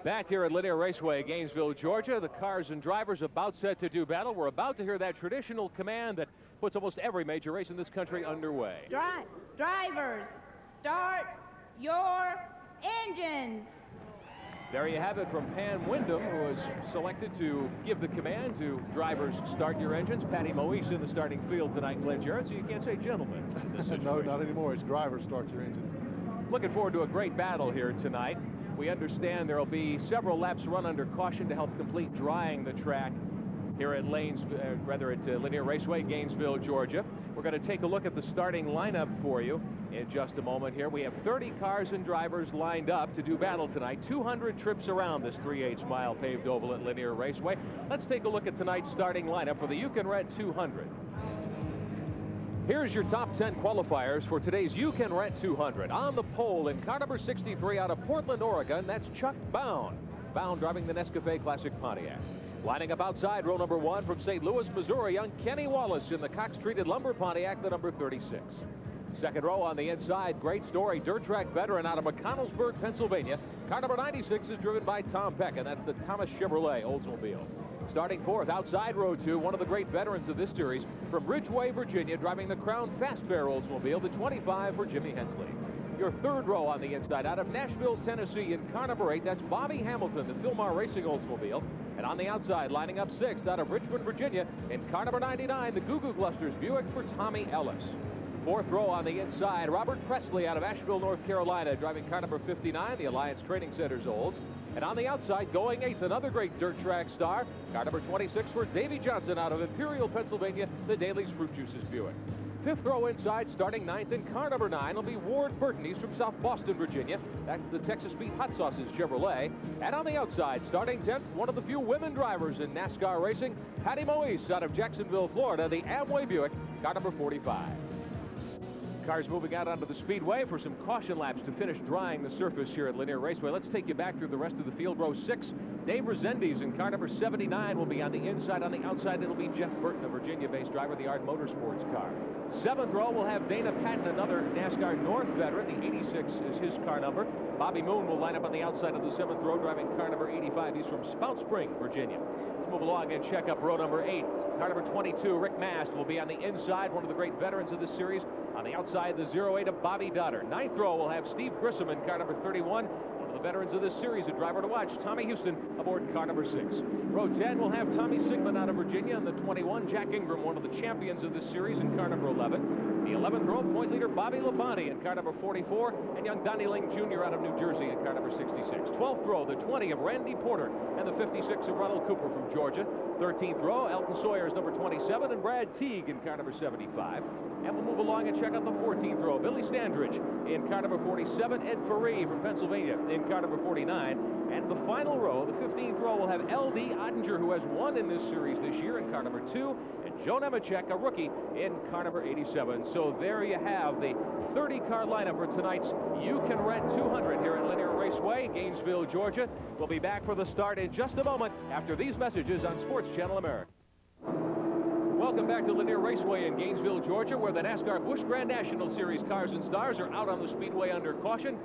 Back here at Lanier Raceway, Gainesville, Georgia, the cars and drivers about set to do battle. We're about to hear that traditional command that puts almost every major race in this country underway. Drivers, start your engines. There you have it from Pam Wyndham, who was selected to give the command to drivers start your engines. Patty Moise in the starting field tonight, Glenn Jarrett, so you can't say gentlemen. No, not anymore. It's drivers start your engines. Looking forward to a great battle here tonight. We understand there will be several laps run under caution to help complete drying the track here at Lanier Raceway, Gainesville, Georgia. We're going to take a look at the starting lineup for you in just a moment here. We have 30 cars and drivers lined up to do battle tonight. 200 trips around this 3/8 mile paved oval at Lanier Raceway. Let's take a look at tonight's starting lineup for the You Can Rent 200. Here's your top 10 qualifiers for today's You Can Rent 200. On the pole in car number 63 out of Portland, Oregon, that's Chuck Bound. Bound driving the Nescafe Classic Pontiac. Lining up outside row number 1 from St. Louis, Missouri, young Kenny Wallace in the Cox-treated lumber Pontiac, the number 36. Second row on the inside, great story, dirt track veteran out of McConnellsburg, Pennsylvania. Car number 96 is driven by Tom Peck, and that's the Thomas Chevrolet Oldsmobile. Starting fourth, outside row 2, one of the great veterans of this series, from Ridgeway, Virginia, driving the Crown Fast Fair Oldsmobile, the 25 for Jimmy Hensley. Your third row on the inside, out of Nashville, Tennessee, in car number 8, that's Bobby Hamilton, the Philmar Racing Oldsmobile. And on the outside, lining up sixth, out of Richmond, Virginia, in car number 99, the Goo Goo Glusters Buick for Tommy Ellis. Fourth row on the inside, Robert Presley out of Asheville, North Carolina, driving car number 59, the Alliance Training Center's Olds. And on the outside, going eighth, another great dirt track star, car number 26 for Davey Johnson out of Imperial, Pennsylvania, the Daly's Fruit Juices Buick. Fifth row inside, starting ninth in car number 9, will be Ward Burton. He's from South Boston, Virginia. That's the Texas Beat Hot Sauces Chevrolet. And on the outside, starting 10th, one of the few women drivers in NASCAR racing, Patty Moise out of Jacksonville, Florida, the Amway Buick, car number 45. Cars moving out onto the speedway for some caution laps to finish drying the surface here at Lanier Raceway. Let's take you back through the rest of the field. Row 6, Dave Rezendes in car number 79 will be on the inside. On the outside, it'll be Jeff Burton, a Virginia-based driver of the Art Motorsports car. Seventh row will have Dana Patton, another NASCAR North veteran. The 86 is his car number. Bobby Moon will line up on the outside of the 7th row, driving car number 85. He's from Spout Spring, Virginia. Let's move along and check up row number 8. Car number 22, Rick Mast, will be on the inside, one of the great veterans of this series. On the outside, the 08 of Bobby Dotter. Ninth row will have Steve Grissom in car number 31. One of the veterans of this series, a driver to watch, Tommy Houston, aboard car number 6. Row 10 will have Tommy Sigmund out of Virginia. And the 21, Jack Ingram, one of the champions of this series, in car number 11. The 11th row, point leader Bobby Labonte in car number 44. And young Donnie Ling Jr. out of New Jersey in car number 66. 12th row, the 20 of Randy Porter. And the 56 of Ronald Cooper from Georgia. 13th row, Elton Sawyer's number 27. And Brad Teague in car number 75. And we'll move along and check out the 14th row. Billy Standridge in car number 47. Ed Faree from Pennsylvania in car number 49. And the final row, the 15th row, will have L.D. Ottinger, who has won in this series this year, in car number 2. And Joe Nemechek, a rookie, in car number 87. So there you have the 30-car lineup for tonight's You Can Rent 200 here at Lanier Raceway, Gainesville, Georgia. We'll be back for the start in just a moment after these messages on Sports Channel America. Welcome back to Lanier Raceway in Gainesville, Georgia, where the NASCAR Busch Grand National Series cars and stars are out on the speedway under caution.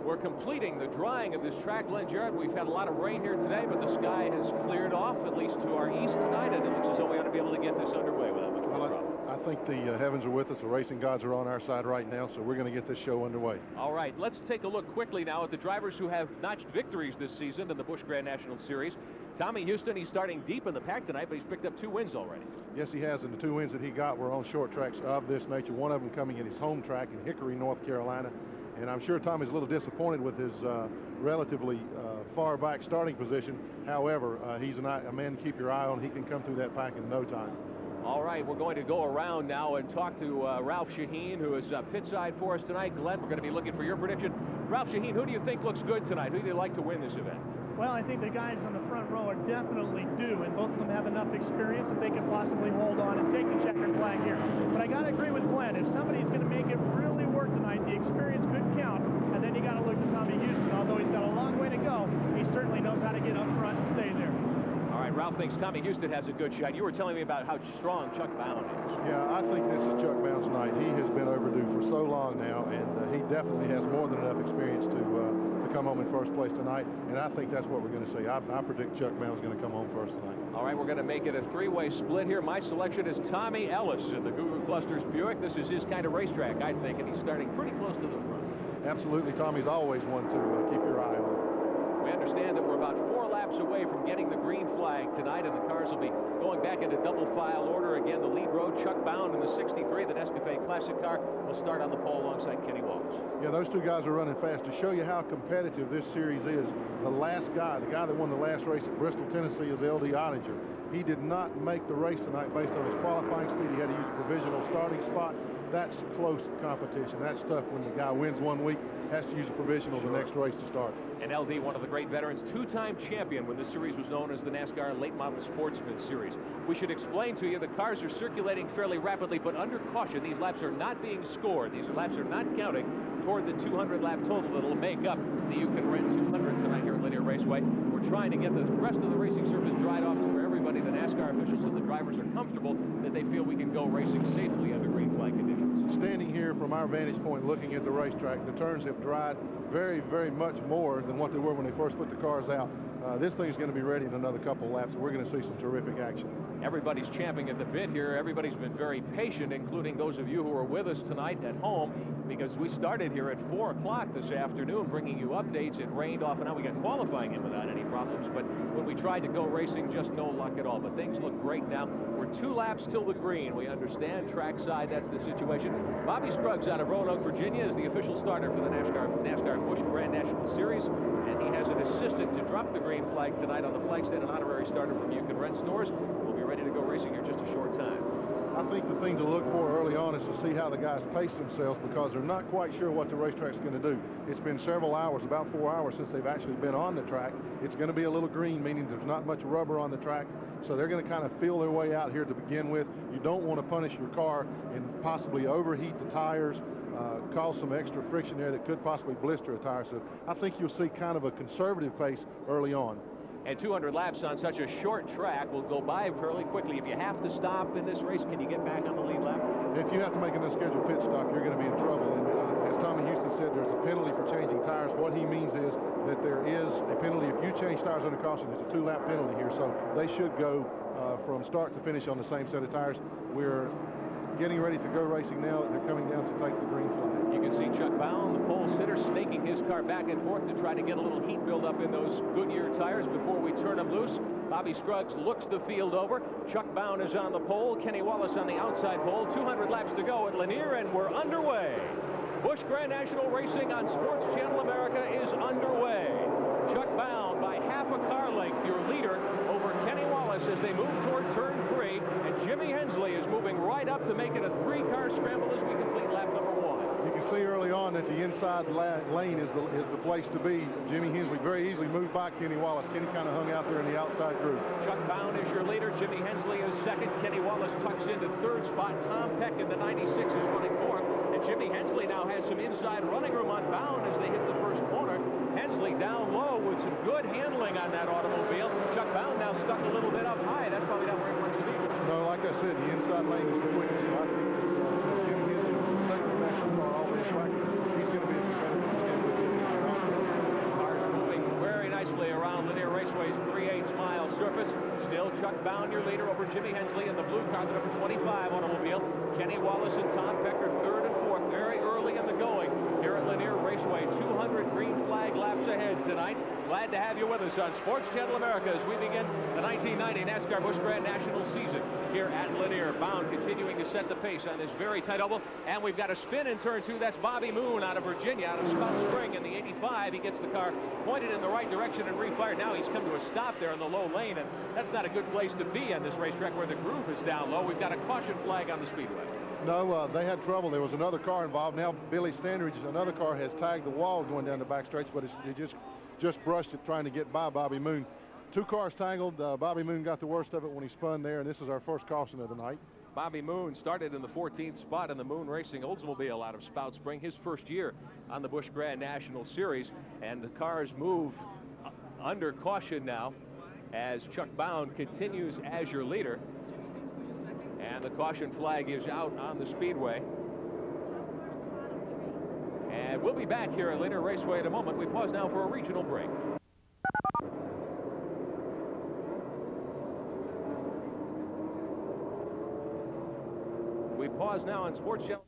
We're completing the drying of this track, Glenn Jarrett. We've had a lot of rain here today, but the sky has cleared off, at least to our east tonight, and it looks as though we ought to be able to get this underway without much problem. I think the heavens are with us. The racing gods are on our side right now, so we're going to get this show underway. All right, let's take a look quickly now at the drivers who have notched victories this season in the Busch Grand National Series. Tommy Houston, he's starting deep in the pack tonight, but he's picked up 2 wins already. Yes, he has, and the 2 wins that he got were on short tracks of this nature, one of them coming in his home track in Hickory, North Carolina. And I'm sure Tommy's a little disappointed with his relatively far back starting position. However, he's a man to keep your eye on. He can come through that pack in no time. All right, we're going to go around now and talk to Ralph Shaheen, who is pit side for us tonight. Glenn, we're going to be looking for your prediction. Ralph Shaheen, who do you think looks good tonight? Who do you like to win this event? Well, I think the guys on the front row are definitely due, and both of them have enough experience that they can possibly hold on and take the checkered flag here. But I got to agree with Glenn. If somebody's going to make it really work tonight, the experience could count, and then you got to look to Tommy Houston. Although he's got a long way to go, he certainly knows how to get up front and stay there. All right, Ralph thinks Tommy Houston has a good shot. You were telling me about how strong Chuck Bound is. Yeah, I think this is Chuck Bound's night. He has been overdue for so long now, and he definitely has more than enough experience to come come home in first place tonight, and I think that's what we're going to see. I predict Chuck Bound's going to come home first tonight. All right, we're going to make it a three-way split here. My selection is Tommy Ellis in the Goo Goo Clusters Buick. This is his kind of racetrack, I think, and he's starting pretty close to the front. Absolutely, Tommy's always one to keep your eye on. We understand that we're about 4 laps away from getting the green flag tonight, and the cars will be going back into double file order. Again, the lead row, Chuck Bound in the 63, the Nescafe Classic car, will start on the pole alongside Kenny Wallace. Yeah, those two guys are running fast. To show you how competitive this series is, the last guy, the guy that won the last race at Bristol, Tennessee, is L.D. Ottinger. He did not make the race tonight based on his qualifying speed. He had to use a provisional starting spot. That's close competition. That's tough when the guy wins one week, has to use a provisional the next race to start. And LD, one of the great veterans, 2-time champion when this series was known as the NASCAR Late Model Sportsman Series. We should explain to you the cars are circulating fairly rapidly, but under caution, these laps are not being scored. These laps are not counting toward the 200-lap total that will make up the You Can Rent 200 tonight here at Lanier Raceway. We're trying to get the rest of the racing surface dried off to where everybody, the NASCAR officials and the drivers, are comfortable that they feel we can go racing safely under green flag conditions. Standing here from our vantage point looking at the racetrack, the turns have dried very, very much more than what they were when they first put the cars out. This thing's going to be ready in another couple laps. We're going to see some terrific action. Everybody's champing at the bit here. Everybody's been very patient, including those of you who are with us tonight at home, because we started here at 4 o'clock this afternoon bringing you updates. It rained off and on. We got qualifying in without any problems, but when we tried to go racing, just no luck at all. But things look great now. We're 2 laps till the green. We understand trackside, that's the situation. Bobby Scruggs out of Roanoke, Virginia is the official starter for the NASCAR Busch Grand National Series, and he has an assistant to drop the green flag tonight on the flag stand, an honorary starter from You Can Rent stores. We'll be ready to go racing here in just a short time. I think the thing to look for early on is to see how the guys pace themselves, because they're not quite sure what the racetrack's going to do. It's been several hours, about 4 hours since they've actually been on the track. It's going to be a little green, meaning there's not much rubber on the track, so they're going to kind of feel their way out here to begin with. You don't want to punish your car and possibly overheat the tires, cause some extra friction there that could possibly blister a tire. So I think you'll see kind of a conservative pace early on. And 200 laps on such a short track will go by fairly quickly. If you have to stop in this race, can you get back on the lead lap? If you have to make an unscheduled pit stop, you're going to be in trouble. And as Tommy Houston said, there's a penalty for changing tires. What he means is that there is a penalty if you change tires under caution. There's a 2-lap penalty here, so they should go from start to finish on the same set of tires. We're getting ready to go racing now. They're coming down to take the green flag. You can see Chuck Bound, the pole sitter, snaking his car back and forth to try to get a little heat buildup in those Goodyear tires before we turn them loose. Bobby Scruggs looks the field over. Chuck Bound is on the pole. Kenny Wallace on the outside pole. 200 laps to go at Lanier, and we're underway. Busch Grand National Racing on Sports Channel America is underway. Chuck Bound by half a car length, your leader, over Kenny Wallace as they move toward turn 3, and Jimmy Hensley is moving right up to make it a 3-car scramble as we complete lap number 1. You can see early on that the inside lane is the place to be. Jimmy Hensley very easily moved by Kenny Wallace. Kenny kind of hung out there in the outside group. Chuck Bound is your leader. Jimmy Hensley is second. Kenny Wallace tucks into 3rd spot. Tom Peck in the 96 is running 4th. And Jimmy Hensley now has some inside running room on Bound as they hit the first corner. Hensley down low with some good handling on that automobile. Chuck Bound now stuck a little bit up high. That's probably not where he wants to be. No, like I said, the inside lane is the quickest, so I think Jimmy Hensley is the second fastest car all the track. He's going to be a competitor to stand with him. Cars moving very nicely around Lanier Raceway's 3/8 mile surface. Still Chuck Bound, your leader, over Jimmy Hensley in the blue car, the number 25 automobile. Kenny Wallace and Tom Pecker 3rd and 4th, very early in the going here at Lanier Raceway. 200 green flag laps ahead tonight. Glad to have you with us on Sports Channel America as we begin the 1990 NASCAR Busch Grand National season here at Lanier. Bound continuing to set the pace on this very tight oval, and we've got a spin in turn 2. That's Bobby Moon out of Virginia, out of Spout Spring in the 85. He gets the car pointed in the right direction and refired. Now he's come to a stop there in the low lane, and that's not a good place to be on this racetrack where the groove is down low. We've got a caution flag on the speedway. No, they had trouble. There was another car involved. Now Billy Standridge, another car, has tagged the wall going down the back straights, but it just brushed it trying to get by Bobby Moon. 2 cars tangled. Bobby Moon got the worst of it when he spun there, and this is our first caution of the night. Bobby Moon started in the 14th spot in the Moon Racing Oldsmobile out of Spout Spring, his first year on the Busch Grand National Series, and the cars move under caution now as Chuck Bound continues as your leader. And the caution flag is out on the speedway. And we'll be back here at Lanier Raceway in a moment. We pause now for a regional break. We pause now on Sports Channel.